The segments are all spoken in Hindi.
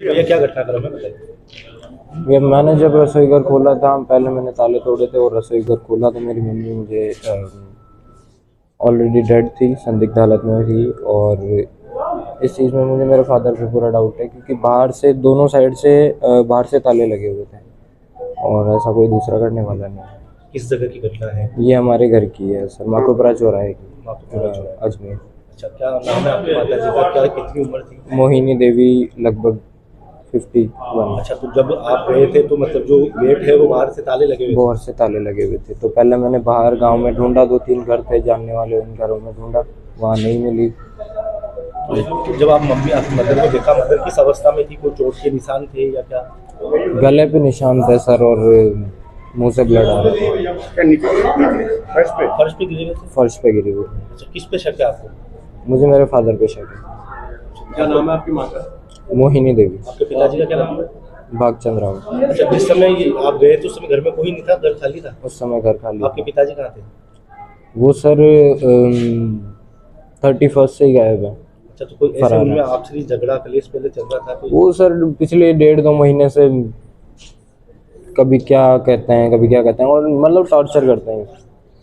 ये क्या घटनाक्रम है बताइए। ये मैंने जब रसोई घर खोला था, पहले मैंने ताले तोड़े थे और रसोई घर खोला तो मेरी मम्मी मुझे ऑलरेडी डेड थी, संदिग्ध हालत में थी। और इस चीज़ में मुझे मेरे फादर पे पूरा डाउट है, क्योंकि बाहर से दोनों साइड से बाहर से ताले लगे हुए थे और ऐसा कोई दूसरा करने वाला नहीं है। किस जगह की घटना है? ये हमारे घर की है सर, माकोपुरा चौराहे की, माकोपुरा चौराहे। अजमेर। अच्छा, क्या नाम है आपकी माता जी का? क्या कितनी उम्र थी? मोहिनी देवी, लगभग 51। अच्छा, तो जब आप गए थे तो मतलब जो गेट है वो बाहर से ताले लगे हुए थे? बाहर से ताले लगे हुए थे। तो पहले मैंने बाहर गांव में ढूंढा, 2-3 घर थे जानने वाले, उन घरों में ढूंढा, वहाँ नहीं मिली। तो जब आप मदर को देखा, मदर किस अवस्था में थी? कोई चोट के निशान थे या क्या? गले पे निशान थे सर और मुंह से ब्लड आ रहा था। फर्श पे गिरे हुए थे? फर्श पे गिरी हुई। अच्छा, किस पे शक है आपको? मुझे मेरे फादर पे शक है। क्या नाम है आपकी माँ का? मोहिनी देवी। आपके पिताजी का क्या नाम है? भागचंद राव। अच्छा, जिस समय ये आप गए थे उस समय घर में कोई नहीं था, घर खाली था? उस समय घर खाली आपके था। पिताजी कहाँ थे? वो सर 31 से ही गायब है। अच्छा, तो कोई ऐसे फरार उनमें है। आपसी झगड़ा कलेश पहले चल रहा था कोई? वो सर पिछले 1.5-2 महीने से कभी क्या कहते हैं, कभी क्या कहते हैं, और मतलब टॉर्चर करते हैं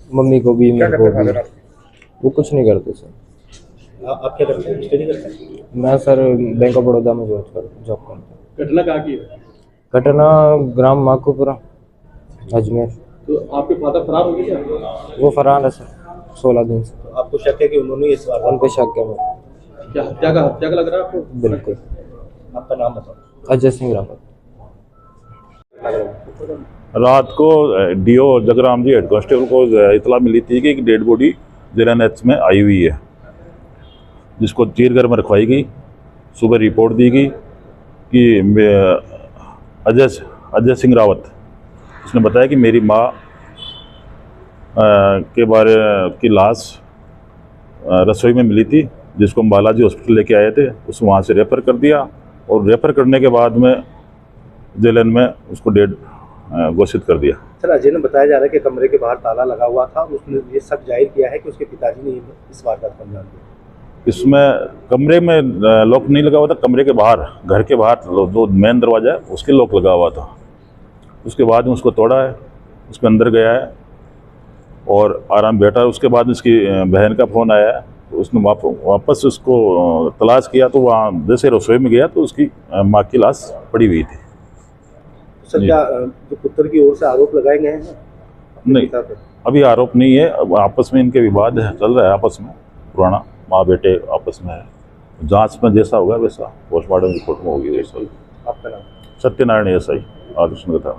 मम्मी को भी, मेरे को भी। वो कुछ नहीं करते सर। आप क्या करते हैं? स्टडी करते हैं? मैं सर बैंक ऑफ बड़ौदा में जॉब करता हूँ। घटना कहाँ की है? घटना ग्राम माकोपुरा, अजमेर। तो आपके फादर फरार हो गए क्या? वो फरार है सर 16 दिन से। तो आपको शक है कि उन्होंने इस बार उन पे शक है मेरा। क्या हत्या का लग रहा है आपको? बिल्कुल। आपका नाम बताओ। अजय सिंह रावत। रात को DO Jagram ji head constable को इतला मिली थी कि एक डेड बॉडी जिरानेच में आई हुई है, जिसको चीरघर में रखवाई गई। सुबह रिपोर्ट दी गई कि अजय सिंह रावत, उसने बताया कि मेरी माँ के बारे की लाश रसोई में मिली थी, जिसको हम बालाजी हॉस्पिटल लेके आए थे। उस वहाँ से रेफ़र कर दिया और रेफ़र करने के बाद में जेलन में उसको डेड घोषित कर दिया। सर, अजय ने बताया जा रहा है कि कमरे के बाहर ताला लगा हुआ था, उसने ये शक जाहिर किया है कि उसके पिताजी ने इस वारदात को अंजाम दिया। इसमें कमरे में लॉक नहीं लगा हुआ था, कमरे के बाहर, घर के बाहर जो मेन दरवाजा है उसके लॉक लगा हुआ था। उसके बाद में उसको तोड़ा है, उसके अंदर गया है और आराम बैठा है। उसके बाद उसकी बहन का फ़ोन आया है, तो उसने वापस उसको तलाश किया, तो वहाँ जैसे रसोई में गया तो उसकी माँ की लाश पड़ी हुई थी। सर, क्या जो पुत्र की ओर से आरोप लगाए गए हैं? नहीं, अभी आरोप नहीं है। अब आपस में इनके विवाद है, चल रहा है आपस में, पुराना माँ बेटे आपस में है। जांच में जैसा होगा वैसा पोस्टमार्टम रिपोर्ट में होगी वैसा। आपका नाम? सत्यनारायण एसआई आदर्श नगर था।